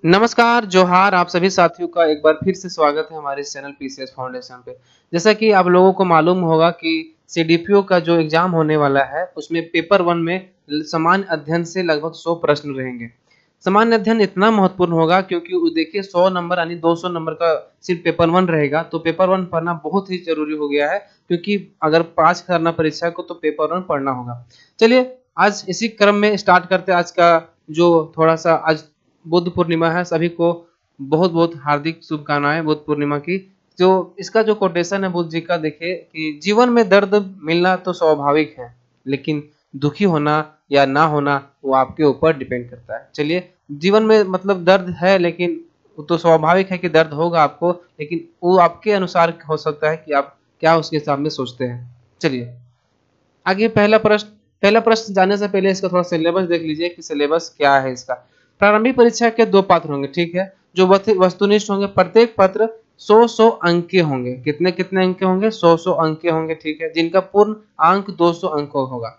नमस्कार, जोहार आप सभी साथियों का एक बार फिर से स्वागत है हमारे इस चैनल पीसीएस फाउंडेशन पे। जैसा कि आप लोगों को मालूम होगा कि सीडीपीओ का जो एग्ज़ाम होने वाला है, उसमें पेपर 1 में सामान्य अध्ययन से लगभग 100 प्रश्न रहेंगे। सामान्य अध्ययन इतना महत्वपूर्ण होगा क्योंकि वो देखिए 100 नंबर यानी 200 नंबर का सिर्फ पेपर 1 रहेगा, तो पेपर 1 पढ़ना बहुत ही ज़रूरी हो गया है क्योंकि अगर पास करना परीक्षा को तो पेपर 1 पढ़ना होगा। चलिए, आज इसी क्रम में स्टार्ट करते हैं आज का जो थोड़ा-सा आज बुद्ध पूर्णिमा है, सभी को बहुत-बहुत हार्दिक शुभकामनाएँ बुद्ध पूर्णिमा की। जो इसका जो कोटेशन है बुद्ध जी का देखिए कि जीवन में दर्द मिलना तो स्वाभाविक है, लेकिन दुखी होना या ना होना वो आपके ऊपर डिपेंड करता है। चलिए, जीवन में मतलब दर्द है लेकिन वो तो स्वाभाविक है कि दर्द होगा आपको, लेकिन वो आपके अनुसार हो सकता है कि आप क्या उसके हिसाब में सोचते हैं। चलिए, आगे पहला प्रश्न जानने से पहले इसका थोड़ा सिलेबस देख लीजिए कि सिलेबस क्या है इसका। प्रारंभिक परीक्षा के 2 पात्र होंगे, ठीक है? जो वस्तुनिष्ठ होंगे, प्रत्येक पत्र 100-100 अंक के होंगे। कितने-कितने अंक के होंगे? 100-100 अंक के होंगे, ठीक है? जिनका पूर्ण अंक 200 अंक का होगा।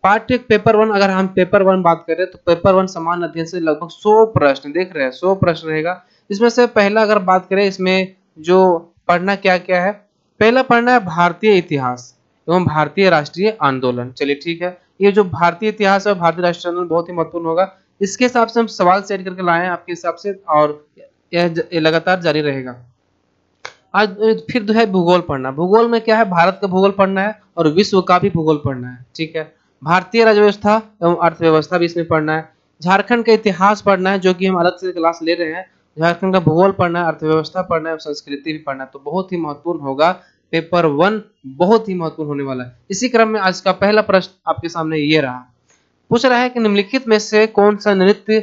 पार्ट पेपर 1 अगर हम पेपर 1 बात करें तो पेपर 1 सामान्य अध्ययन से लगभग 100 प्रश्न देख रहे हैं, 100 प्रश्न रहेगा। इसमें से पहला अगर बात करें इसमें जो पढ़ना क्या-क्या है? पहला पढ़ना है भारतीय इतिहास एवं भारतीय राष्ट्रीय आंदोलन। चलिए ठीक है, ये जो भारतीय इतिहास और भारतीय राष्ट्रीय आंदोलन बहुत ही महत्वपूर्ण होगा। इसके हिसाब से हम सवाल सेट करके लाए हैं आपके हिसाब से और ये लगातार जारी रहेगा। आज फिर जो है भूगोल पढ़ना। भूगोल में क्या है? भारत का भूगोल पढ़ना है और विश्व का भी भूगोल पढ़ना है, ठीक है? भारतीय राज्य व्यवस्था एवं अर्थव्यवस्था भी इसमें पढ़ना है। झारखंड का इतिहास पढ़ना है जो कि हम अलग से क्लास ले रहे हैं। झारखंड का भूगोल पढ़ना है, अर्थव्यवस्था पढ़ना है और संस्कृति भी पढ़ना है, तो बहुत ही महत्वपूर्ण होगा। पेपर 1 बहुत ही महत्वपूर्ण होने वाला है। इसी क्रम में आज का पहला प्रश्न आपके सामने ये रहा। पूछ रहा है कि निम्नलिखित में से कौन सा नृत्य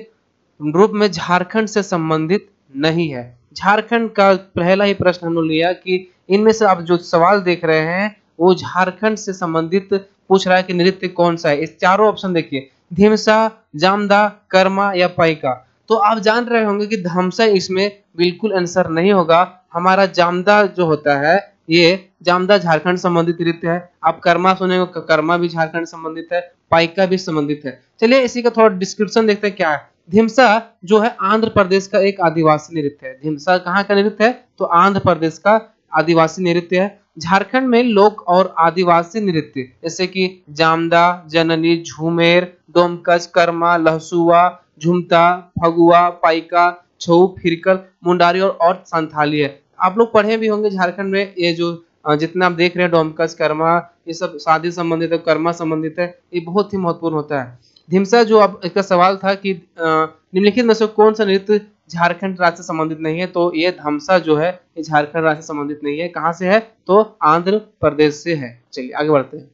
रूप में झारखंड से संबंधित नहीं है? झारखंड का पहला ही प्रश्न हमने लिया कि इनमें से आप जो सवाल देख रहे हैं वो झारखंड से संबंधित पूछ रहा है कि नृत्य कौन सा है। इस चारों ऑप्शन देखिए, धिमसा, जामदा, कर्मा या पाइका। तो आप जान रहे होंगे कि धमसा इसमें बिल्कुल आंसर नहीं होगा। हमारा जामदा जो होता है, ये जामदा झारखंड संबंधित नृत्य है। आप कर्मा सुनेंगे, कर्मा भी झारखंड संबंधित है, पाइका भी संबंधित है। चलिए इसी का थोड़ा डिस्क्रिप्शन देखते हैं क्या है। धिमसा जो है आंध्र प्रदेश का एक आदिवासी नृत्य है। धिमसा कहाँ का नृत्य है? तो आंध्र प्रदेश का आदिवासी नृत्य है। झारखंड में लोक और आदिवासी नृत्य जैसे कि जामदा, जननी, झूमेर, डोमकच, कर्मा, लहसुआ, झुमता, फगुआ, पाइका, छऊ, फिरकल, मुंडारी और संथाली है। आप लोग पढ़े भी होंगे झारखंड में ये जो जितना आप देख रहे हैं डोमकच, कर्मा, ये सब शादी संबंधित है, कर्मा संबंधित है, ये बहुत ही महत्वपूर्ण होता है। धिमसा जो अब इसका सवाल था कि निम्नलिखित में से कौन सा नृत्य झारखंड राज्य से संबंधित नहीं है? तो ये धमसा जो है ये झारखंड राज्य से संबंधित नहीं है। कहाँ से है? तो आंध्र प्रदेश से है। चलिए आगे बढ़ते हैं।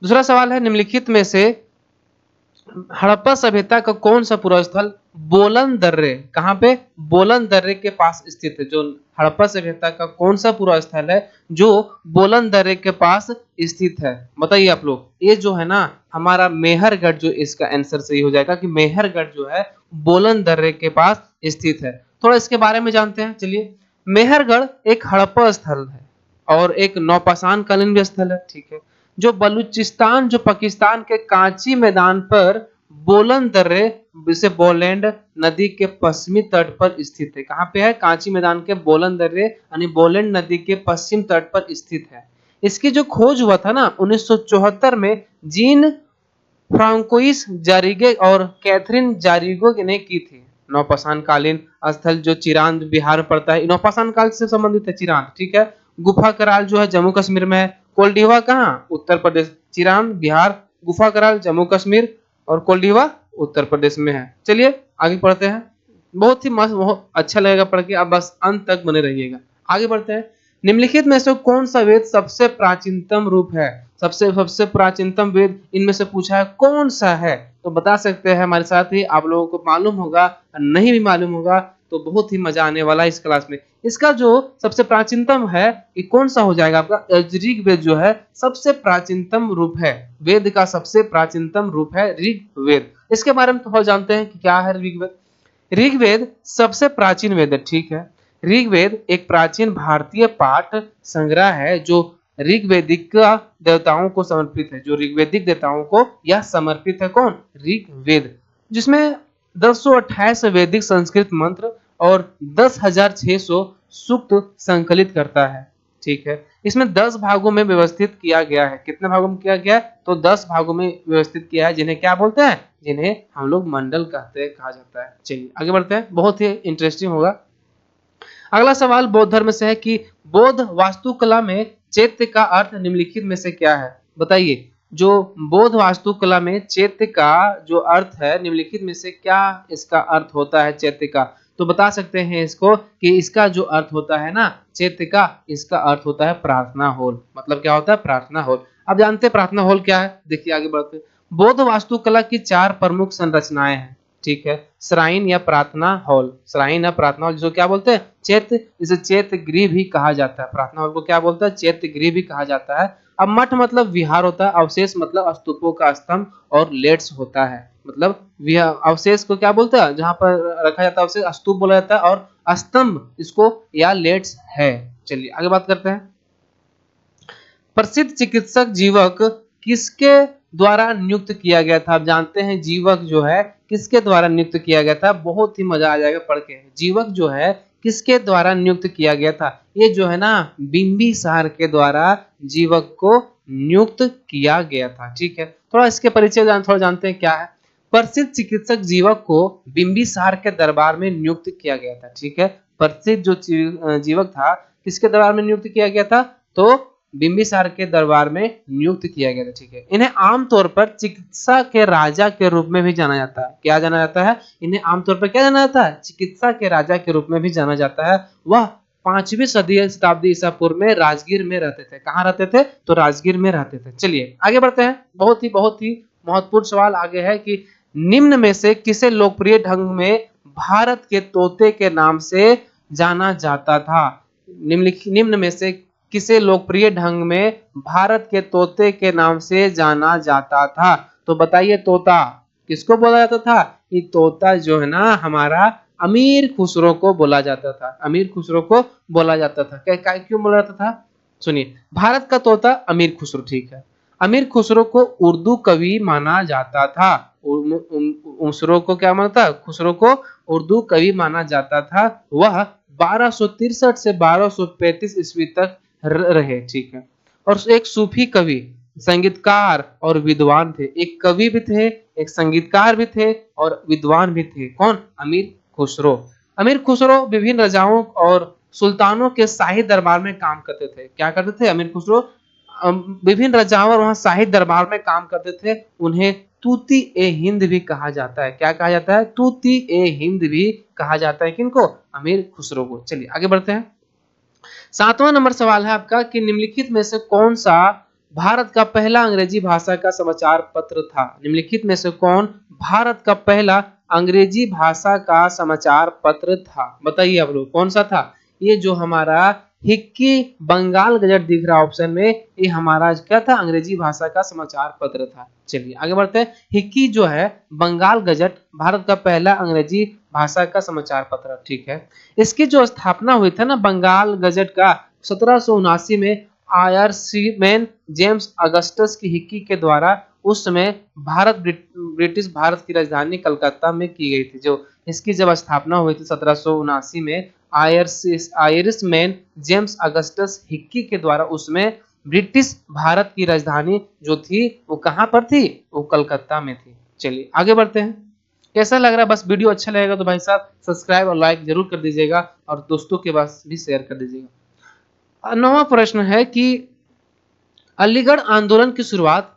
दूसरा सवाल है निम्नलिखित में से हड़प्पा सभ्यता का कौन सा पूर्व स्थल बोलन दर्रे कहाँ पे? बोलन दर्रे के पास स्थित है। जो हड़प्पा सभ्यता का कौन सा पूर्व स्थल है जो बोलन दर्रे के पास स्थित है? बताइए आप लोग। ये जो है ना हमारा मेहरगढ़, जो इसका आंसर सही हो जाएगा कि मेहरगढ़ जो है बोलन दर्रे के पास स्थित है। थोड़ा इसके बारे में जानते हैं। चलिए, मेहरगढ़ एक हड़प्पा स्थल है और एक नौपाषाण कालीन भी स्थल है, ठीक है? जो बलूचिस्तान जो पाकिस्तान के कांची मैदान पर बोलन दर्रे जिसे बोलैंड नदी के पश्चिमी तट पर स्थित है। कहाँ पे है? कांची मैदान के बोलन दर्रे यानी बोलैंड नदी के पश्चिम तट पर स्थित है। इसकी जो खोज हुआ था ना 1974 में जीन फ्रांकोइस जारिगे और कैथरीन जारिगो ने की थी। नौपाषाण कालीन स्थल जो चिरांद बिहार में पड़ता है, नौपाषाण काल से संबंधित है चिरांद, ठीक है? गुफा कराल जो है जम्मू कश्मीर में है। कोल्डिवा कहाँ? उत्तर प्रदेश। चिरांद बिहार, गुफा कराल जम्मू कश्मीर और कोल्डिवा उत्तर प्रदेश में है। चलिए आगे पढ़ते हैं। बहुत ही मस्त, बहुत अच्छा लगेगा पढ़ के, आप बस अंत तक बने रहिएगा। आगे बढ़ते हैं। निम्नलिखित में से कौन सा वेद सबसे प्राचीनतम रूप है? सबसे सबसे प्राचीनतम वेद इनमें से पूछा है, कौन सा है? तो बता सकते हैं हमारे साथ ही। आप लोगों को मालूम होगा, नहीं भी मालूम होगा तो बहुत ही मजा आने वाला है इस क्लास में। इसका जो सबसे प्राचीनतम है ये कौन सा हो जाएगा आपका? ऋग्वेद जो है सबसे प्राचीनतम रूप है। वेद का सबसे प्राचीनतम रूप है ऋग्वेद। इसके बारे में थोड़ा जानते हैं कि क्या है ऋग्वेद। ऋग्वेद सबसे प्राचीन वेद है, ठीक है? ऋग्वेद एक प्राचीन भारतीय पाठ संग्रह है जो ऋग्वेदिक देवताओं को समर्पित है। जो ऋग्वेदिक देवताओं को यह समर्पित है। कौन? ऋग्वेद। जिसमें 1028 वैदिक संस्कृत मंत्र और 10,600 सूक्त संकलित करता है। ठीक है, इसमें 10 भागों में व्यवस्थित किया गया है। कितने भागों में किया गया है? तो 10 भागों में व्यवस्थित किया है, जिन्हें क्या बोलते हैं? जिन्हें हम लोग मंडल कहते हैं, कहा जाता है। चलिए आगे बढ़ते हैं, बहुत ही इंटरेस्टिंग होगा। अगला सवाल बौद्ध धर्म से है कि बौद्ध वास्तुकला में चैत्य का अर्थ निम्नलिखित में से क्या है? बताइए, जो बौद्ध वास्तुकला में चैत्य का जो अर्थ है, निम्नलिखित में से क्या इसका अर्थ होता है चैत्य का? तो बता सकते हैं इसको कि इसका जो अर्थ होता है ना चैत्य का, इसका अर्थ होता है प्रार्थना हॉल। मतलब क्या होता है? प्रार्थना हॉल। अब जानते हैं प्रार्थना हॉल क्या है? देखिए आगे बढ़ते हैं। बौद्ध वास्तुकला की 4 प्रमुख संरचनाएं हैं। ठीक है, श्राइन या प्रार्थना हॉल, श्राइन या प्रार्थना हॉल जिसको क्या बोलते हैं? चैत्य, इसे चैत्य गृह भी कहा जाता है। प्रार्थना हॉल को क्या बोलता है? चैत्य गृह भी कहा जाता है। अब मठ मतलब विहार होता है, अवशेष मतलब स्तूपों का स्तंभ और लेट्स होता है। मतलब अवशेष को क्या बोलता है? जहां पर रखा जाता है अवशेष, स्तूप बोला जाता है, और स्तंभ इसको या लेट्स है। चलिए आगे बात करते हैं। प्रसिद्ध चिकित्सक जीवक किसके द्वारा नियुक्त किया गया था? आप जानते हैं जीवक जो है किसके द्वारा नियुक्त किया गया था? बहुत ही मजा आ जाएगा पढ़ के। जीवक जो है किसके द्वारा नियुक्त किया गया था? ये जो है ना बिंबिसार के द्वारा जीवक को नियुक्त किया गया था। ठीक है, थोड़ा इसके परिचय थोड़ा जानते हैं क्या है। प्रसिद्ध चिकित्सक जीवक को बिंबिसार के दरबार में नियुक्त किया गया था। ठीक है, प्रसिद्ध जो जीवक था किसके दरबार में नियुक्त किया गया था? तो बिंबिसार के दरबार में नियुक्त किया गया था। ठीक है, इन्हें आमतौर पर चिकित्सा के राजा के रूप में भी जाना जाता है। क्या जाना जाता है? इन्हें आमतौर पर क्या जाना जाता है? चिकित्सा के राजा के रूप में भी जाना जाता है। वह 5वीं शताब्दी ईसा पूर्व में राजगीर में रहते थे। कहाँ रहते थे? तो राजगीर में रहते थे। चलिए आगे बढ़ते हैं। बहुत ही महत्वपूर्ण सवाल आगे है कि निम्न में से किसे लोकप्रिय ढंग में भारत के तोते के नाम से जाना जाता था? निम्न में से किसे लोकप्रिय ढंग में भारत के तोते के नाम से जाना जाता था? तो बताइए, तोता किसको बोला जाता था? ये तोता जो है ना हमारा अमीर खुसरो को बोला जाता था। अमीर खुसरो को बोला जाता था। क्यों बोला जाता था? सुनिए, भारत का तोता अमीर खुसरो। ठीक है, अमीर खुसरो को उर्दू कवि माना जाता था। खुसरो को क्या माना था? खुसरो को उर्दू कवि माना जाता था। वह 1263 से 1235 ईस्वी तक रहे। ठीक है, और एक सूफी कवि, संगीतकार और विद्वान थे। एक कवि भी थे, एक संगीतकार भी थे और विद्वान भी थे। कौन? अमीर खुसरो। अमीर खुसरो विभिन्न राजाओं और सुल्तानों के शाही दरबार में काम करते थे। क्या करते थे अमीर खुसरो? विभिन्न राजाओं और वहां शाही दरबार में काम करते थे। उन्हें तूती ए हिंद भी कहा जाता है। क्या कहा जाता है? तूती ए हिंद भी कहा जाता है। किनको? अमीर खुसरो को। चलिए आगे बढ़ते हैं। 7वां नंबर सवाल है आपका कि निम्नलिखित में से कौन सा भारत का पहला अंग्रेजी भाषा का समाचार पत्र था? निम्नलिखित में से कौन भारत का पहला अंग्रेजी भाषा का समाचार पत्र था? बताइए आप लोग, कौन सा था? ये जो हमारा हिक्की बंगाल गजट दिख रहा है ऑप्शन में, ये हमारा क्या था? अंग्रेजी भाषा का समाचार पत्र था। चलिए आगे बढ़ते हैं। हिक्की जो है बंगाल गजट भारत का पहला अंग्रेजी भाषा का समाचार पत्र। ठीक है, इसकी जो स्थापना हुई थी ना बंगाल गजट का 1779 में आयरसीमैन जेम्स अगस्टस की हिक्की के द्वारा उस समय ब्रिटिश भारत की राजधानी कलकत्ता में की गई थी। जो इसकी जब स्थापना हुई थी 1779 में आयरिशमैन जेम्स अगस्टस हिक्की के द्वारा, उसमें ब्रिटिश भारत की राजधानी जो थी वो कहां पर थी? वो कलकत्ता में थी। चलिए आगे बढ़ते हैं। कैसा लग रहा है? बस वीडियो अच्छा लगेगा तो भाई साहब सब्सक्राइब और लाइक जरूर कर दीजिएगा और दोस्तों के पास भी शेयर कर दीजिएगा। 9वां प्रश्न है कि अलीगढ़ आंदोलन की शुरुआत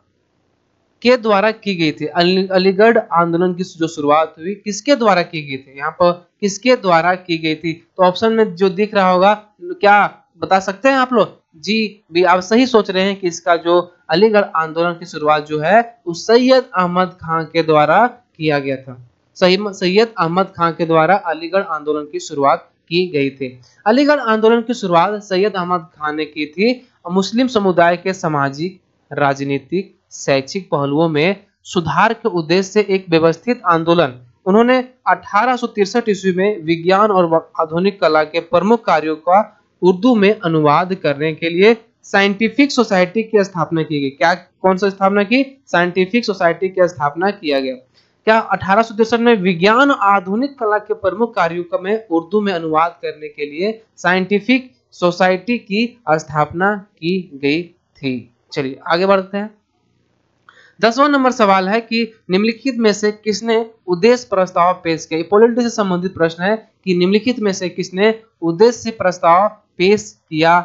के द्वारा की गई थी। अलीगढ़ आंदोलन की जो शुरुआत हुई किसके द्वारा की गई थी? यहाँ पर किसके द्वारा की गई थी? तो ऑप्शन में जो दिख रहा होगा, क्या बता सकते हैं आप लोग? जी भी आप सही सोच रहे हैं कि इसका जो अलीगढ़ आंदोलन की शुरुआत जो है उस सैयद अहमद खान के द्वारा किया गया था। सैयद अहमद खान के द्वारा अलीगढ़ आंदोलन की शुरुआत की गई थी। अलीगढ़ आंदोलन की शुरुआत सैयद अहमद खान ने की थी। मुस्लिम समुदाय के सामाजिक, राजनीतिक, शैक्षिक पहलुओं में सुधार के उद्देश्य से एक व्यवस्थित आंदोलन। उन्होंने 1863 ईस्वी में विज्ञान और आधुनिक कला के प्रमुख कार्यों का उर्दू में अनुवाद करने के लिए साइंटिफिक सोसाइटी की स्थापना की गई। क्या? कौन सा स्थापना की? साइंटिफिक सोसाइटी की स्थापना किया गया। क्या 1863 में विज्ञान आधुनिक कला के प्रमुख कार्यों का में उर्दू में अनुवाद करने के लिए साइंटिफिक सोसाइटी की स्थापना की गई थी। चलिए आगे बढ़ते हैं। 10वां नंबर सवाल है कि निम्नलिखित में से किसने उद्देश्य प्रस्ताव पेश किया। पॉलिटी से संबंधित प्रश्न है कि निम्नलिखित में से किसने उद्देश्य प्रस्ताव पेश किया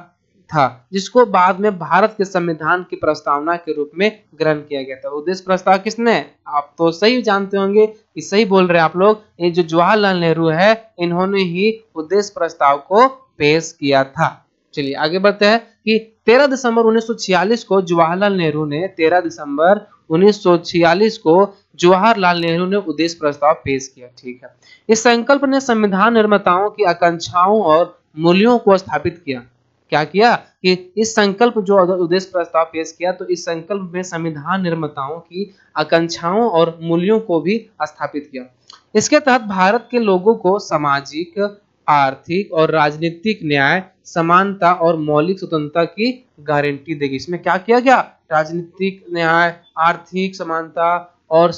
था, जिसको बाद में भारत के संविधान की प्रस्तावना के रूप में ग्रहण किया गया था। उद्देश्य प्रस्ताव किसने, आप तो सही जानते होंगे कि सही बोल रहे हैं आप लोग, ये जो जवाहरलाल नेहरू है इन्होंने ही उद्देश्य प्रस्ताव को पेश किया था। चलिए आगे बढ़ते हैं कि 13 दिसंबर 1946 को जवाहरलाल नेहरू ने 13 दिसंबर 1946 को जवाहरलाल नेहरू ने उद्देश्य प्रस्ताव पेश किया। ठीक है, इस संकल्प ने संविधान निर्माताओं की आकांक्षाओं और मूल्यों को स्थापित किया। क्या किया कि इस संकल्प जो उद्देश्य प्रस्ताव पेश किया, तो इस संकल्प में संविधान निर्माताओं की आकांक्षाओं और मूल्यों को भी स्थापित किया। इसके तहत भारत के लोगों को सामाजिक, आर्थिक और राजनीतिक न्याय, समानता और मौलिक स्वतंत्रता की गारंटी देगी। इसमें क्या किया गया, राजनीतिक न्याय, आर्थिक समानता और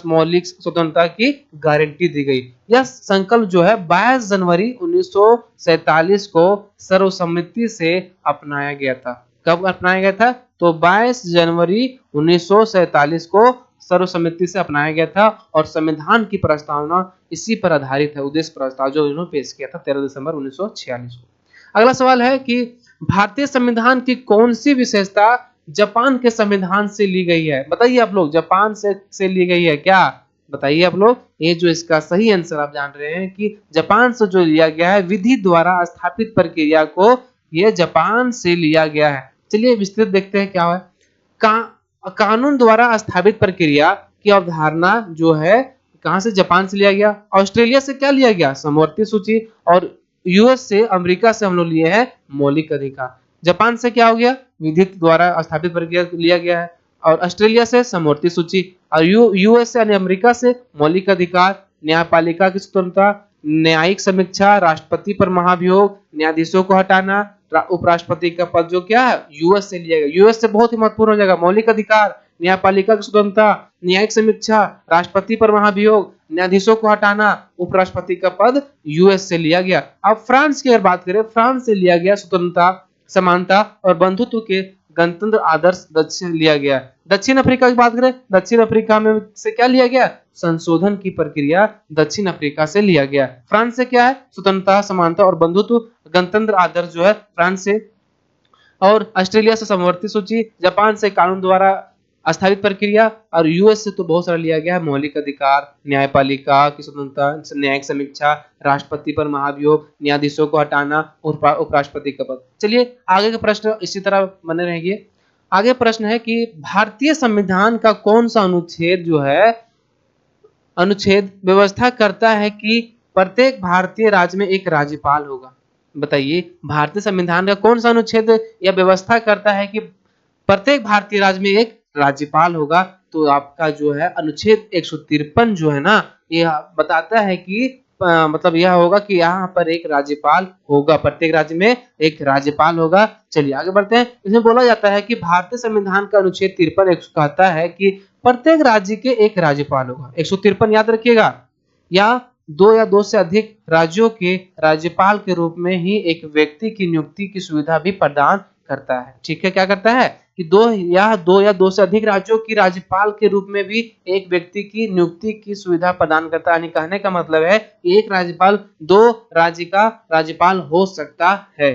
मौलिक स्वतंत्रता की गारंटी दी गई। यह संकल्प जो है 22 जनवरी 1947 को सर्वसम्मति से अपनाया गया था। कब अपनाया गया था, तो 22 जनवरी 1947 को सर्वसम्मति से अपनाया गया था और संविधान की प्रस्तावना इसी पर आधारित है। उद्देश्य प्रस्ताव जो इन्होंने पेश किया था 13 दिसंबर 1946 को। अगला सवाल है कि भारतीय संविधान की कौन सी विशेषता जापान के संविधान से ली गई है। बताइए आप लोग, जापान से ली गई है क्या, बताइए आप लोग। ये जो इसका सही आंसर आप जान रहे हैं कि जापान से जो लिया गया है, विधि द्वारा स्थापित प्रक्रिया को यह जापान से लिया गया है। चलिए विस्तृत देखते हैं क्या है। कानून द्वारा स्थापित प्रक्रिया की अवधारणा जो है कहां से, जापान से लिया गया। ऑस्ट्रेलिया से क्या लिया गया, समवर्ती सूची। और यूएस से, अमेरिका से हम लोग लिए हैं मौलिक अधिकार। जापान से क्या हो गया, विधि द्वारा स्थापित प्रक्रिया लिया गया है। और ऑस्ट्रेलिया से समवर्ती सूची। और यूएस से यानी अमेरिका से मौलिक अधिकार, न्यायपालिका की स्वतंत्रता, न्यायिक समीक्षा, राष्ट्रपति पर महाभियोग, न्यायाधीशों को हटाना, उपराष्ट्रपति का पद जो क्या है यूएस से लिया गया। यूएस से बहुत ही महत्वपूर्ण हो जाएगा, मौलिक अधिकार, न्यायपालिका की स्वतंत्रता, न्यायिक समीक्षा, राष्ट्रपति पर महाभियोग, न्यायाधीशों को हटाना, उपराष्ट्रपति का पद यूएस से लिया गया। अब फ्रांस की अगर बात करें, फ्रांस से लिया गया स्वतंत्रता, समानता और बंधुत्व के गणतंत्र आदर्श दक्षिण लिया गया। दक्षिण अफ्रीका की बात करें, दक्षिण अफ्रीका में से क्या लिया गया, संशोधन की प्रक्रिया दक्षिण अफ्रीका से लिया गया। फ्रांस से क्या है, स्वतंत्रता, समानता और बंधुत्व गणतंत्र आदर्श जो है फ्रांस से। और ऑस्ट्रेलिया से समवर्ती सूची, जापान से कानून द्वारा स्थापित प्रक्रिया, और यूएस से तो बहुत सारा लिया गया है, मौलिक अधिकार, न्यायपालिका की स्वतंत्रता, न्यायिक समीक्षा, राष्ट्रपति पर महाभियोग, न्यायाधीशों को हटाना, उपराष्ट्रपति का पद। चलिए आगे के प्रश्न इसी तरह बने रहेंगे। आगे प्रश्न है कि भारतीय संविधान का कौन सा अनुच्छेद जो है, अनुच्छेद व्यवस्था करता है कि प्रत्येक भारतीय राज्य में एक राज्यपाल होगा। बताइए भारतीय संविधान का कौन सा अनुच्छेद यह व्यवस्था करता है कि प्रत्येक भारतीय राज्य में एक राज्यपाल होगा। तो आपका जो है अनुच्छेद 153 जो है ना, यह बताता है कि मतलब यह होगा कि यहाँ पर एक राज्यपाल होगा, प्रत्येक राज्य में एक राज्यपाल होगा। चलिए आगे बढ़ते हैं। इसमें बोला जाता है कि भारतीय संविधान का अनुच्छेद 53 कहता है कि प्रत्येक राज्य के एक राज्यपाल होगा। 153 याद रखिएगा। या दो से अधिक राज्यों के राज्यपाल के रूप में ही एक व्यक्ति की नियुक्ति की सुविधा भी प्रदान करता है। ठीक है, क्या करता है कि दो या दो से अधिक राज्यों की राज्यपाल के रूप में भी एक व्यक्ति की नियुक्ति की सुविधा प्रदान करता है। यानी कहने का मतलब है कि एक राज्यपाल दो राज्य का राज्यपाल हो सकता है।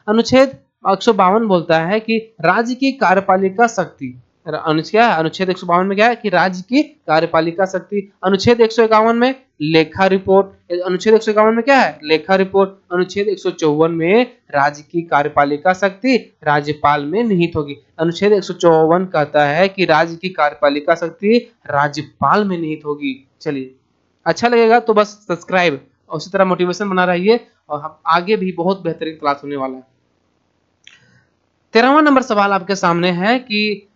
अनुच्छेद 152 बोलता है कि राज्य की कार्यपालिका शक्ति, अनुच्छेद 152 में क्या है कि राज्य की कार्यपालिका शक्ति। अनुच्छेद 151 में लेखा रिपोर्ट, अनुच्छेद 151 में क्या है, लेखा रिपोर्ट। अनुच्छेद 154 में राज्य की कार्यपालिका शक्ति राज्यपाल में निहित होगी। अनुच्छेद 154 कहता है कि राज्य की कार्यपालिका शक्ति राज्यपाल में निहित होगी। चलिए अच्छा लगेगा तो बस सब्सक्राइब और उसी तरह मोटिवेशन बना रहिए, और हम आगे भी बहुत बेहतरीन क्लास होने वाला है। 13वां नंबर सवाल आपके सामने है कि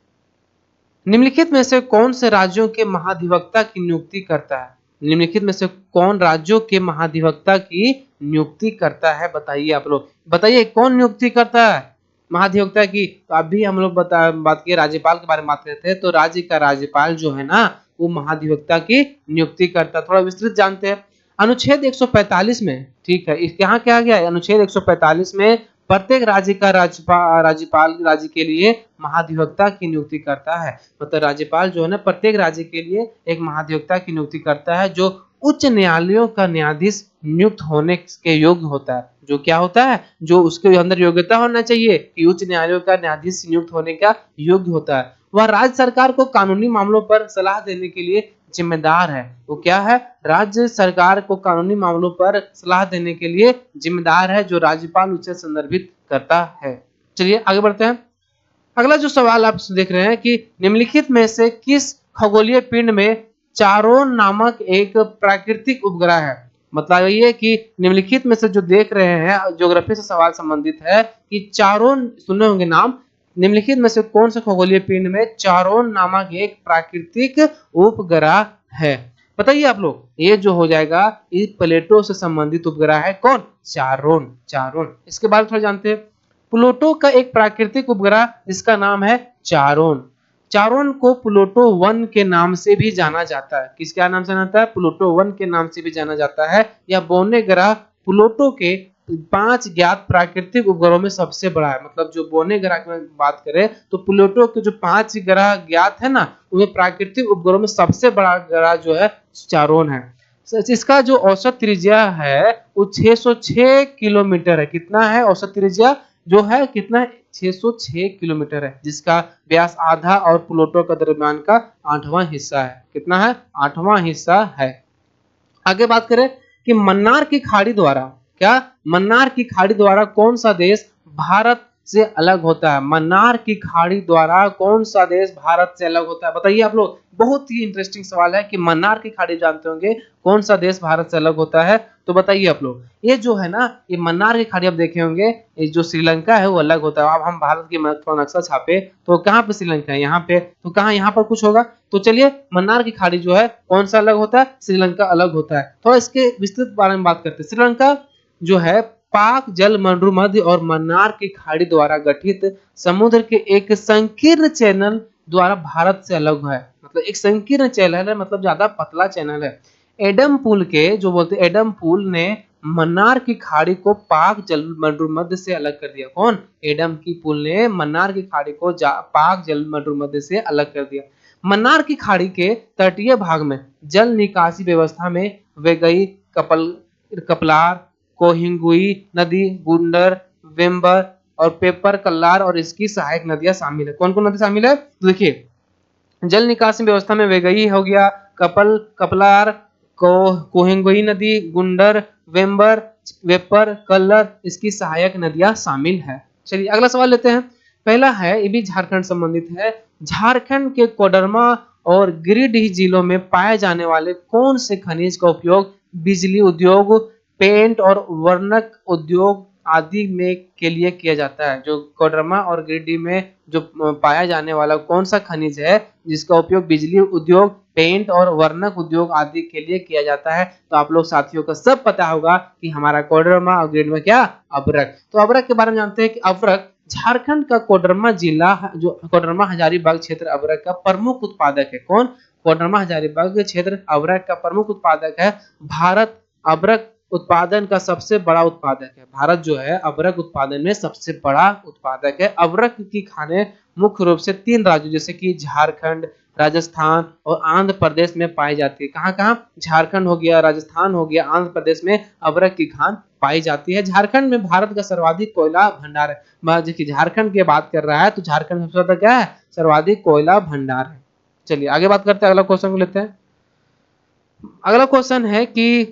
निम्नलिखित में से कौन से राज्यों के महाधिवक्ता की नियुक्ति करता है। निम्नलिखित में से कौन राज्यों के महाधिवक्ता की नियुक्ति करता है, बताइए आप लोग। बताइए कौन नियुक्ति करता है महाधिवक्ता की। तो अभी हम लोग बात किए राज्यपाल के बारे में बात करते हैं, तो राज्य का राज्यपाल जो है ना, वो महाधिवक्ता की नियुक्ति करता है। थोड़ा विस्तृत जानते हैं। अनुच्छेद 145 में, ठीक है, यहाँ क्या गया है, अनुच्छेद 145 में प्रत्येक राज्य का राज्यपाल राज्य के लिए महाधिवक्ता की नियुक्ति करता है। मतलब राज्यपाल जो है ना प्रत्येक राज्य के लिए एक महाधिवक्ता की नियुक्ति करता है, जो उच्च न्यायालयों का न्यायाधीश नियुक्त होने के योग्य होता है। जो क्या होता है, जो उसके अंदर योग्यता होना चाहिए कि उच्च न्यायालयों का न्यायाधीश नियुक्त होने का योग्य होता है। वह राज्य सरकार को कानूनी मामलों पर सलाह देने के लिए जिम्मेदार है। वो क्या है, राज्य सरकार को कानूनी मामलों पर सलाह देने के लिए जिम्मेदार है, जो राज्यपाल उसे संदर्भित करता है। चलिए आगे बढ़ते हैं। अगला जो सवाल आप देख रहे हैं कि निम्नलिखित में से किस खगोलीय पिंड में चारोन नामक एक प्राकृतिक उपग्रह है। मतलब ये कि निम्नलिखित में से जो देख रहे हैं, ज्योग्राफी से सवाल संबंधित है कि चारोन सुने होंगे नाम, निम्नलिखित में से कौन से खगोलीय पिंड में चारोन नामक एक प्राकृतिक उपग्रह है। बताइए आप लोग, ये जो हो जाएगा ये प्लेटो से संबंधित उपग्रह है। कौन, चारोन। चारोन इसके बारे में थोड़ा जानते हैं। प्लूटो का एक प्राकृतिक उपग्रह जिसका नाम है चारोन। चारोन को प्लूटो 1 के नाम से भी जाना जाता है। किस क्या नाम से जाना जाता है, प्लूटो 1 के नाम से भी जाना जाता है। यह बौने ग्रह प्लूटो के 5 ज्ञात प्राकृतिक उपग्रहों में सबसे बड़ा है। मतलब जो बौने ग्रह की बात करें तो प्लूटो के जो 5 ग्रह ज्ञात है ना, उनमें प्राकृतिक उपग्रहों में सबसे बड़ा ग्रह जो है चारोन है। इसका जो औसत त्रिज्या है वो 606 किलोमीटर है। कितना है औसत त्रिज्या जो है, कितना, 606 किलोमीटर है, जिसका व्यास आधा और प्लूटो का दरमियान का 8वां हिस्सा है। कितना है, 8वां हिस्सा है। आगे बात करें कि मन्नार की खाड़ी द्वारा, क्या, मन्नार की खाड़ी द्वारा कौन सा देश भारत से अलग होता है। मन्नार की खाड़ी द्वारा कौन सा देश भारत से अलग होता है, बताइए आप लोग। बहुत ही इंटरेस्टिंग सवाल है कि मन्नार की खाड़ी जानते होंगे, कौन सा देश भारत से अलग होता है, तो बताइए आप लोग। ये जो है ना, ये मन्नार की खाड़ी आप देखे होंगे, ये जो श्रीलंका है वो अलग होता है। अब हम भारत की थोड़ा नक्शा छापे तो कहाँ पे श्रीलंका है, यहाँ पे, तो कहाँ यहाँ पर कुछ होगा। तो चलिए, मन्नार की खाड़ी जो है कौन सा अलग होता है, श्रीलंका अलग होता है। तो इसके विस्तृत बारे में बात करते हैं। श्रीलंका जो है पाक जल मरुमध्य और मन्नार की खाड़ी द्वारा गठित समुद्र के एक संकीर्ण चैनल द्वारा भारत से अलग है। मतलब एक संकीर्ण चैनल है, मतलब ज्यादा पतला चैनल है। एडम पुल के जो बोलते एडम पुल ने मन्नार की खाड़ी को पाक जल मरुमध्य से अलग कर दिया। कौन, एडम की पुल ने मन्नार की खाड़ी को पाक जल मरुमध्य से अलग कर दिया। मन्नार की खाड़ी के तटीय भाग में जल निकासी व्यवस्था में वेगई, कपलार, कोहिंगुई नदी, गुंडर, वेम्बर और पेपर कल्लार और इसकी सहायक नदियां शामिल है। कौन कौन नदी शामिल है, तो देखिए, जल निकासी व्यवस्था में वेगई हो गया, कपलार, कोहिंगुई नदी, गुंडर, वेम्बर, वेपर, कल्लर, इसकी सहायक नदियां शामिल है। चलिए अगला सवाल लेते हैं। पहला है, ये भी झारखंड संबंधित है। झारखंड के कोडरमा और गिरिडीह जिलों में पाए जाने वाले कौन से खनिज का उपयोग बिजली उद्योग, पेंट और वर्णक उद्योग आदि में के लिए किया जाता है। जो कोडरमा और गिरिडीह में जो पाया जाने वाला कौन सा खनिज है जिसका उपयोग बिजली उद्योग, पेंट और वर्णक उद्योग आदि के लिए किया जाता है, तो आप लोग साथियों को सब पता होगा कि हमारा कोडरमा और गिरिडीह में क्या, अभ्रक। तो अभ्रक के बारे में जानते हैं कि अभ्रक झारखंड का कोडरमा जिला, जो कोडरमा हजारीबाग क्षेत्र अभ्रक का प्रमुख उत्पादक है। कौन, कोडरमा हजारीबाग क्षेत्र अभ्रक का प्रमुख उत्पादक है। भारत अभ्रक उत्पादन का सबसे बड़ा उत्पादक है। भारत जो है अभ्रक उत्पादन में सबसे बड़ा उत्पादक है। अभ्रक की खाने मुख्य रूप से 3 राज्यों जैसे कि झारखंड, राजस्थान और आंध्र प्रदेश में पाई जाती है। कहाँ कहाँ, झारखंड हो गया, राजस्थान हो गया, आंध्र प्रदेश में अभ्रक की खान पाई जाती है। झारखंड में भारत का सर्वाधिक कोयला भंडार है। देखिए झारखंड की बात कर रहा है तो झारखंड में सबसे ज्यादा क्या है, सर्वाधिक कोयला भंडार है। चलिए आगे बात करते हैं, अगला क्वेश्चन को लेते हैं। अगला क्वेश्चन है कि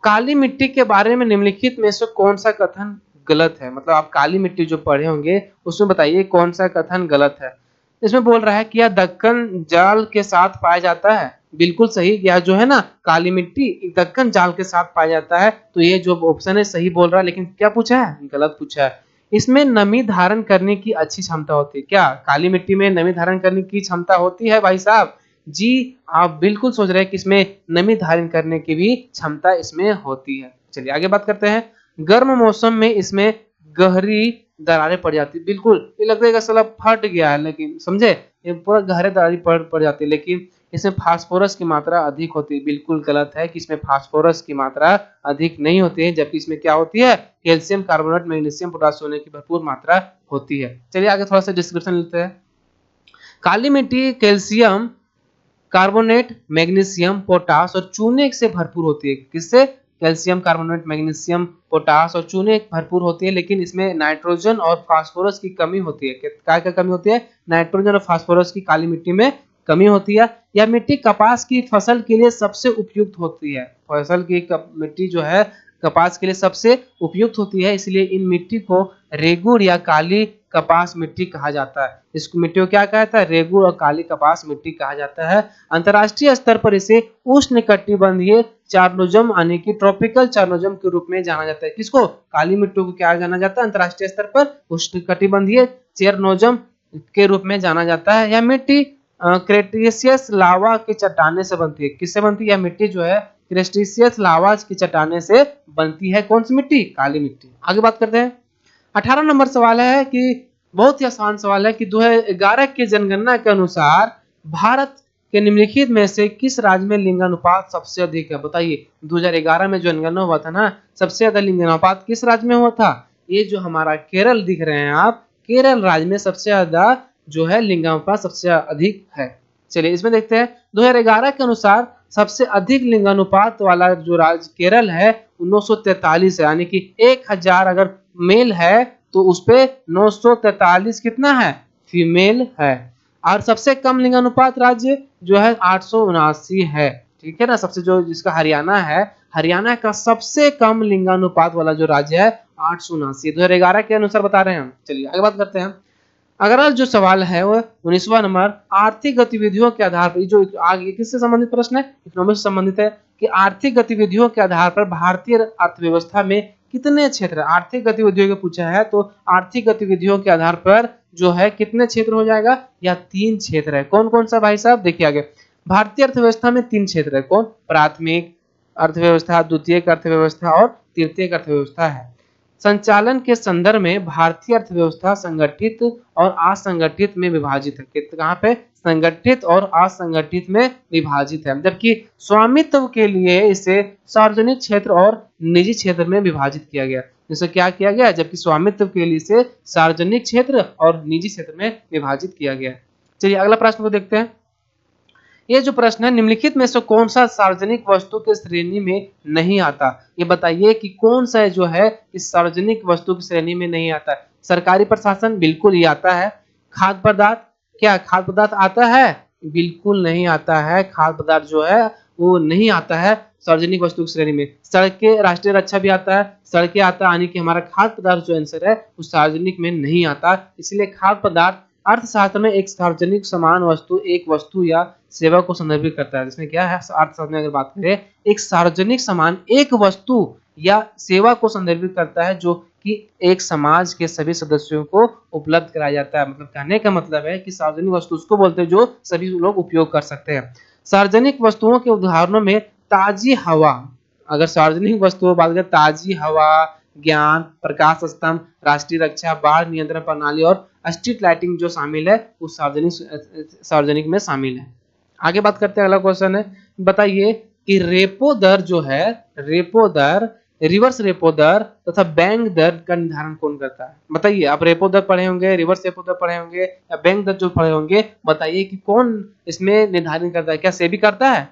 काली मिट्टी के बारे में निम्नलिखित में से कौन सा कथन गलत है। मतलब आप काली मिट्टी जो पढ़े होंगे उसमें बताइए कौन सा कथन गलत है। इसमें बोल रहा है कि यह दक्कन जाल के साथ पाया जाता है। बिल्कुल सही, यह जो है ना काली मिट्टी दक्कन जाल के साथ पाया जाता है। तो ये जो ऑप्शन है सही बोल रहा है, लेकिन क्या पूछा है, गलत पूछा है। इसमें नमी धारण करने की अच्छी क्षमता होती है। क्या काली मिट्टी में नमी धारण करने की क्षमता होती है भाई साहब? जी, आप बिल्कुल सोच रहे हैं कि इसमें नमी धारण करने की भी क्षमता इसमें होती है। चलिए आगे बात करते हैं। गर्म मौसम में इसमें गहरी दरारें पड़ जाती है। बिल्कुल, ये लगता है कि साला फट गया है, लेकिन समझे, ये पूरा गहरे दरारें पड़ जाती है, लेकिन इसमें फास्फोरस की मात्रा अधिक होती है। बिल्कुल गलत है कि इसमें फास्फोरस की मात्रा अधिक नहीं होती है, जबकि इसमें क्या होती है, कैल्शियम कार्बोनेट, मैग्नीशियम, पोटासियम सोने की भरपूर मात्रा होती है। चलिए आगे थोड़ा सा डिस्क्रिप्शन लेते हैं। काली मिट्टी कैल्शियम कार्बोनेट, मैग्नीशियम, पोटास और चूने से भरपूर होती है। किससे? कैल्शियम कार्बोनेट, मैग्नीशियम, पोटास और चूने भरपूर होती है, लेकिन इसमें नाइट्रोजन और फास्फोरस की कमी होती है। क्या क्या कमी होती है? नाइट्रोजन और फास्फोरस की काली मिट्टी में कमी होती है। यह मिट्टी कपास की फसल के लिए सबसे उपयुक्त होती है। फसल की मिट्टी जो है कपास के लिए सबसे उपयुक्त होती है, इसलिए इन मिट्टी को रेगुड़ या काली कपास मिट्टी कहा जाता है। इस मिट्टी को क्या कहा जाता है? रेगुड़ और काली कपास मिट्टी कहा जाता है। अंतर्राष्ट्रीय स्तर पर इसे उष्णकटिबंधीय चारनोजम यानी कि ट्रॉपिकल चारनोजम के रूप में जाना जाता है। किसको? काली मिट्टी को क्या जाना जाता है अंतर्राष्ट्रीय स्तर पर? उष्णकटिबंधीय चारनोजम के रूप में जाना जाता है। यह मिट्टी क्रेटेशियस लावा की चट्टाने से बनती है। किससे बनती है? यह मिट्टी जो है क्रेटेशियस लावा की चट्टाने से बनती है। कौन सी मिट्टी? काली मिट्टी। आगे बात करते हैं। 18 नंबर सवाल है कि बहुत ही आसान सवाल है कि 2011 की जनगणना के अनुसार भारत के निम्नलिखित में से किस राज्य में लिंगानुपात सबसे अधिक है? बताइए, 2011 में जो जनगणना हुआ था ना, सबसे ज्यादा लिंगानुपात किस राज्य में हुआ था? ये जो हमारा केरल दिख रहे हैं आप, केरल राज्य में सबसे ज्यादा जो है लिंगानुपात सबसे अधिक है। चलिए इसमें देखते हैं। 2011 के अनुसार सबसे अधिक लिंगानुपात वाला जो राज्य केरल है 943 है, यानी कि 1000 अगर मेल है तो उस पे 943 कितना है? फीमेल है। और सबसे कम लिंगानुपात राज्य जो है 879 है। ठीक है ना। सबसे जो जिसका हरियाणा है, हरियाणा का सबसे कम लिंगानुपात वाला जो राज्य है 879, 2011 के अनुसार बता रहे हैं हम। चलिए आगे बात करते हैं। अगला जो सवाल है वो 19वां नंबर, आर्थिक गतिविधियों के आधार पर, जो आगे किससे संबंधित प्रश्न है? इकोनॉमिक्स से संबंधित है कि आर्थिक गतिविधियों के आधार पर भारतीय अर्थव्यवस्था में कितने क्षेत्र? आर्थिक गतिविधियों के पूछा है तो आर्थिक गतिविधियों के आधार पर जो है कितने क्षेत्र हो जाएगा? या 3 क्षेत्र है। कौन कौन सा भाई साहब? देखिए आगे, भारतीय अर्थव्यवस्था में 3 क्षेत्र है। कौन? प्राथमिक अर्थव्यवस्था, द्वितीयक अर्थव्यवस्था और तृतीयक अर्थव्यवस्था है। संचालन के संदर्भ में भारतीय अर्थव्यवस्था संगठित और असंगठित में विभाजित है। कहाँ पे? संगठित और असंगठित में विभाजित है। जबकि स्वामित्व के लिए इसे सार्वजनिक क्षेत्र और निजी क्षेत्र में विभाजित किया गया। जैसे क्या किया गया? जबकि स्वामित्व के लिए इसे सार्वजनिक क्षेत्र और निजी क्षेत्र में विभाजित किया गया। चलिए अगला प्रश्न को देखते हैं। ये जो प्रश्न है, निम्नलिखित में से कौन सा सार्वजनिक वस्तु के श्रेणी में नहीं आता? ये बताइए कि कौन सा जो है इस सार्वजनिक वस्तु की श्रेणी में नहीं आता है? सरकारी प्रशासन, बिल्कुल ये आता है। खाद्य पदार्थ, क्या खाद्य पदार्थ आता है? बिल्कुल नहीं आता है। खाद्य पदार्थ जो है वो नहीं आता है सार्वजनिक वस्तु की श्रेणी में। सड़कें, राष्ट्रीय रक्षा भी आता है, सड़कें आता है, यानी कि हमारा खाद्य पदार्थ जो आंसर है वो सार्वजनिक में नहीं आता। इसलिए खाद्य पदार्थ अर्थशास्त्र में एक सार्वजनिक समान वस्तु, एक वस्तु या सेवा को संदर्भित करता है। जिसमें क्या है, अर्थशास्त्र में अगर बात करें, एक सार्वजनिक समान एक वस्तु या सेवा को संदर्भित करता है जो कि एक समाज के सभी सदस्यों को उपलब्ध कराया जाता है। मतलब कहने का मतलब है कि सार्वजनिक वस्तु उसको बोलते हैं जो सभी लोग उपयोग कर सकते हैं। सार्वजनिक वस्तुओं के उदाहरणों में ताजी हवा, अगर सार्वजनिक वस्तुओं बात करें, ताजी हवा, ज्ञान, प्रकाश स्तंभ, राष्ट्रीय रक्षा, बाढ़ नियंत्रण प्रणाली और स्ट्रीट लाइटिंग जो शामिल है उस सार्वजनिक में शामिल है। आगे बात करते हैं। अगला क्वेश्चन है, बताइए कि रेपो दर जो है, रेपो दर, रिवर्स रेपो दर तथा बैंक दर का निर्धारण कौन करता है? बताइए, आप रेपो दर पढ़े होंगे, रिवर्स रेपो दर पढ़े होंगे या बैंक दर जो पढ़े होंगे, बताइए कि कौन इसमें निर्धारित करता है? क्या सेबी करता है?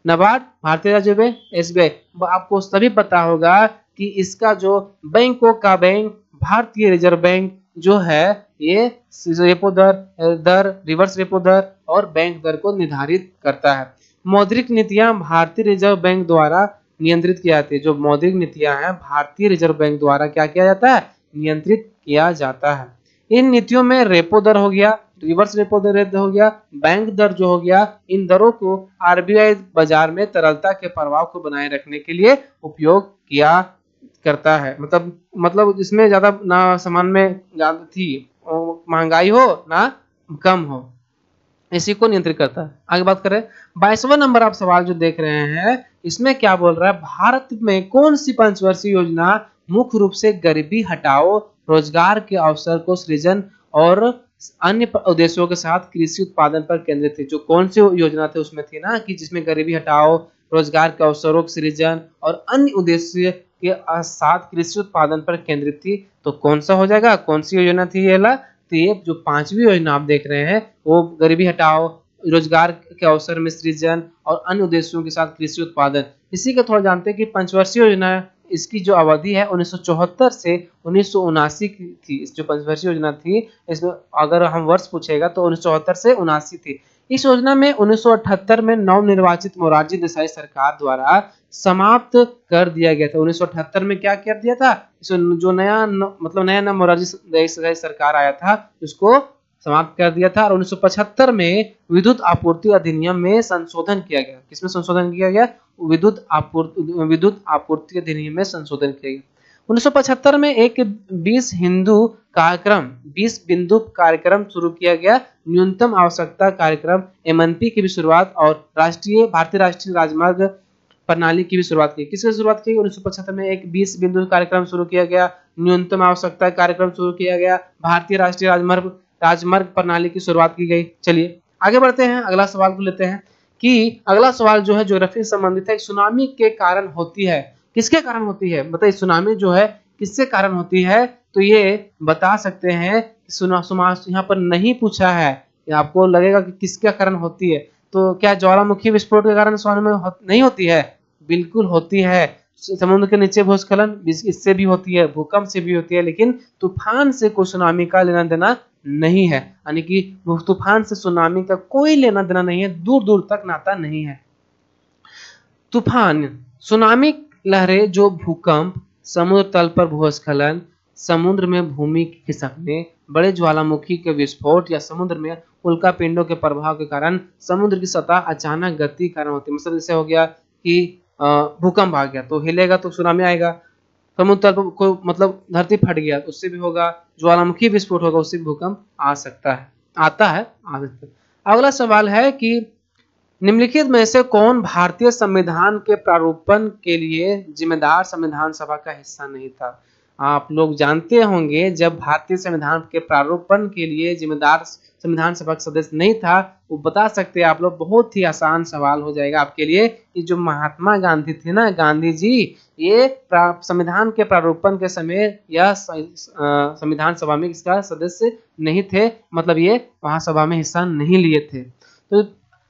नाबार्ड, भारतीय रिजर्व बैंक, एसबीआई? आपको सभी पता होगा कि इसका जो बैंकों का बैंक भारतीय रिजर्व बैंक जो है ये रेपो दर, रिवर्स रेपो दर और बैंक दर को निर्धारित करता है। मौद्रिक नीतियां भारतीय रिजर्व बैंक द्वारा नियंत्रित की जाती है। जो मौद्रिक नीतियां हैं भारतीय रिजर्व बैंक द्वारा क्या किया जाता है? नियंत्रित किया जाता है। इन नीतियों में रेपो दर हो गया, रिवर्स रेपो दर हो गया, बैंक दर जो हो गया, इन दरों को आरबीआई बाजार में तरलता के प्रभाव को बनाए रखने के लिए उपयोग किया करता है। मतलब इसमें ज्यादा ना सामान में ज्यादा थी महंगाई हो ना कम हो, इसी को नियंत्रित करता है। आगे बात करें, 22वां नंबर आप सवाल जो देख रहे हैं, इसमें क्या बोल रहा है? भारत में कौन सी पंचवर्षीय योजना मुख्य रूप से गरीबी हटाओ, रोजगार के अवसर को सृजन और अन्य उद्देश्यों के साथ कृषि उत्पादन पर केंद्रित थी। जो कौन सी योजना थी उसमें थी ना कि जिसमें गरीबी हटाओ, रोजगार के अवसरों का सृजन और अन्य उद्देश्य के साथ कृषि उत्पादन पर केंद्रित थी। तो कौन सा हो जाएगा, कौन सी योजना थी ये वाला? तो ये जो पांचवी योजना आप देख रहे हैं वो गरीबी हटाओ, रोजगार के अवसर में सृजन और अन्य उद्देश्यों के साथ कृषि उत्पादन। इसी का थोड़ा जानते हैं कि पंचवर्षीय योजना, इसकी जो अवधि है 1974 से 1979 की थी। इस जो पंचवर्षीय योजना थी इसमें अगर हम वर्ष पूछेगा तो 1974 से 79 थी। इस योजना में 1978 में नवनिर्वाचित मोरारजी देसाई सरकार द्वारा समाप्त कर दिया गया था। 1978 में क्या कर दिया था, जो नया मोरारजी देसाई सरकार आया था उसको समाप्त कर दिया था। और 1975 में विद्युत आपूर्ति अधिनियम में संशोधन किया गया। किसमें संशोधन किया गया? विद्युत आपूर्ति अधिनियम में संशोधन किया गया। 1975 में एक 20 बिंदु कार्यक्रम शुरू किया गया। न्यूनतम आवश्यकता कार्यक्रम एमएनपी की भी शुरुआत और भारतीय राष्ट्रीय राजमार्ग प्रणाली की भी शुरुआत की। किससे शुरुआत की? 1975 में एक 20 बिंदु कार्यक्रम शुरू किया गया, न्यूनतम आवश्यकता कार्यक्रम शुरू किया गया, भारतीय राष्ट्रीय राजमार्ग प्रणाली की शुरुआत की गई। चलिए आगे बढ़ते हैं, अगला सवाल को लेते हैं कि अगला सवाल जो है ज्योग्राफी से संबंधित है। सुनामी के कारण होती है, किसके कारण होती है बताइए? सुनामी जो है किसके कारण होती है? तो ये बता सकते हैं। यहाँ पर नहीं पूछा है, आपको लगेगा कि किसके कारण होती है, तो क्या ज्वालामुखी विस्फोट के कारण सुनामी नहीं होती है? बिल्कुल होती है। समुद्र के नीचे भूस्खलन इससे भी होती है, भूकंप से भी होती है, लेकिन तूफान से कोई सुनामी का लेना देना नहीं है। यानी कि तूफान से सुनामी का कोई लेना देना नहीं है, दूर दूर तक नाता नहीं है। तूफान, सुनामी लहरें जो भूकंप, समुद्र तल पर भूस्खलन, समुद्र में भूमि खिसकने, बड़े ज्वालामुखी के विस्फोट या समुद्र में उल्का पिंडों के प्रभाव के कारण समुद्र की सतह अचानक गति कारण होती है। मतलब जैसे हो गया कि भूकंप आ गया तो हिलेगा तो सुनामी आएगा, समुद्र तल पर कोई मतलब धरती फट गया तो उससे भी होगा, ज्वालामुखी विस्फोट होगा उससे भी भूकंप आ सकता है, आता है, आ सकता है। अगला सवाल है कि निम्नलिखित में से कौन भारतीय संविधान के प्रारूपण के लिए जिम्मेदार संविधान सभा का हिस्सा नहीं था? आप लोग जानते होंगे जब भारतीय संविधान के प्रारूपण के लिए जिम्मेदार संविधान सभा का सदस्य नहीं था, वो बता सकते हैं आप लोग। बहुत ही आसान सवाल हो जाएगा आपके लिए कि जो महात्मा गांधी थे ना, गांधी जी, ये संविधान के प्रारूपण के समय यह संविधान सभा में इसका सदस्य नहीं थे, मतलब ये वहां सभा में हिस्सा नहीं लिए थे। तो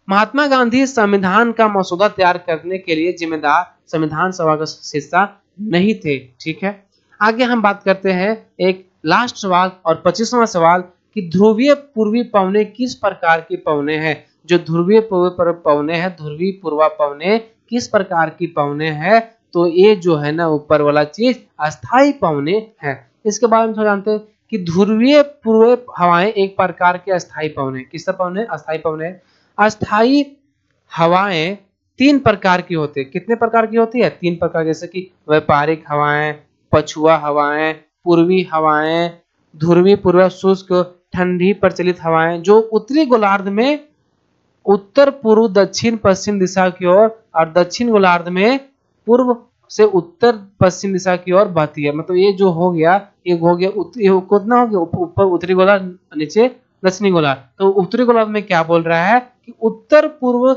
महात्मा गांधी संविधान का मसौदा तैयार करने के लिए जिम्मेदार संविधान सभा का हिस्सा नहीं थे। ठीक है, आगे हम बात करते हैं एक लास्ट सवाल और 25वां सवाल कि ध्रुवीय पूर्वी पवने किस प्रकार की पवने हैं? जो ध्रुवीय पूर्वी पवने हैं, ध्रुवीय पूर्वा पवने किस प्रकार की पवने हैं? तो ये जो है ना ऊपर वाला चीज अस्थाई पवने है। इसके बारे में थोड़ा जानते हैं कि ध्रुवीय पूर्व हवाएं एक प्रकार के अस्थाई पवने, किस पवने? अस्थाई पवने। अस्थाई हवाएं 3 प्रकार की होती है। कितने प्रकार की होती है? 3 प्रकार, जैसे कि व्यापारिक हवाएं, पछुआ हवाएं, पूर्वी हवाएं, ध्रुवीय पूर्व शुष्क ठंडी प्रचलित हवाएं, जो उत्तरी गोलार्ध में उत्तर पूर्व दक्षिण पश्चिम दिशा की ओर और दक्षिण गोलार्ध में पूर्व से उत्तर पश्चिम दिशा की ओर बहती है। मतलब ये जो हो गया, ये हो गया कितना हो गया? ऊपर उत्तरी गोलार्ध, नीचे दक्षिणी गोलार्ध। तो उत्तरी गोलार्ध में क्या बोल रहा है कि उत्तर पूर्व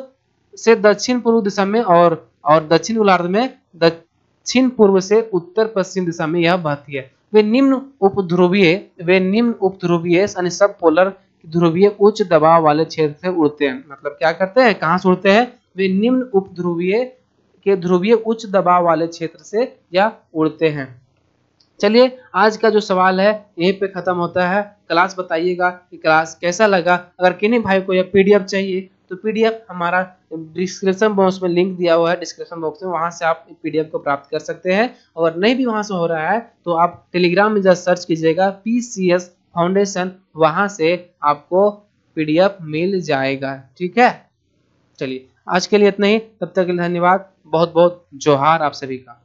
से दक्षिण पूर्व दिशा में और दक्षिण गोलार्ध में दक्षिण पूर्व से उत्तर पश्चिम दिशा में यह बहती है। वे निम्न उपध्रुवीय यानी सब पोलर ध्रुवीय उच्च दबाव वाले क्षेत्र से उड़ते हैं। मतलब क्या करते हैं, कहां से उड़ते हैं? वे निम्न उपध्रुवीय के ध्रुवीय उच्च दबाव वाले क्षेत्र से या उड़ते हैं। चलिए आज का जो सवाल है यहीं पे खत्म होता है। क्लास बताइएगा कि क्लास कैसा लगा। अगर किन्हीं भाई को यह पीडीएफ चाहिए तो पीडीएफ हमारा डिस्क्रिप्शन बॉक्स में लिंक दिया हुआ है, डिस्क्रिप्शन बॉक्स में, वहां से आप पीडीएफ को प्राप्त कर सकते हैं। अगर नहीं भी वहां से हो रहा है तो आप टेलीग्राम में जस्ट सर्च कीजिएगा पीसीएस फाउंडेशन, वहां से आपको पीडीएफ मिल जाएगा। ठीक है, चलिए आज के लिए इतना ही, तब तक के लिए धन्यवाद। बहुत बहुत जोहार आप सभी का।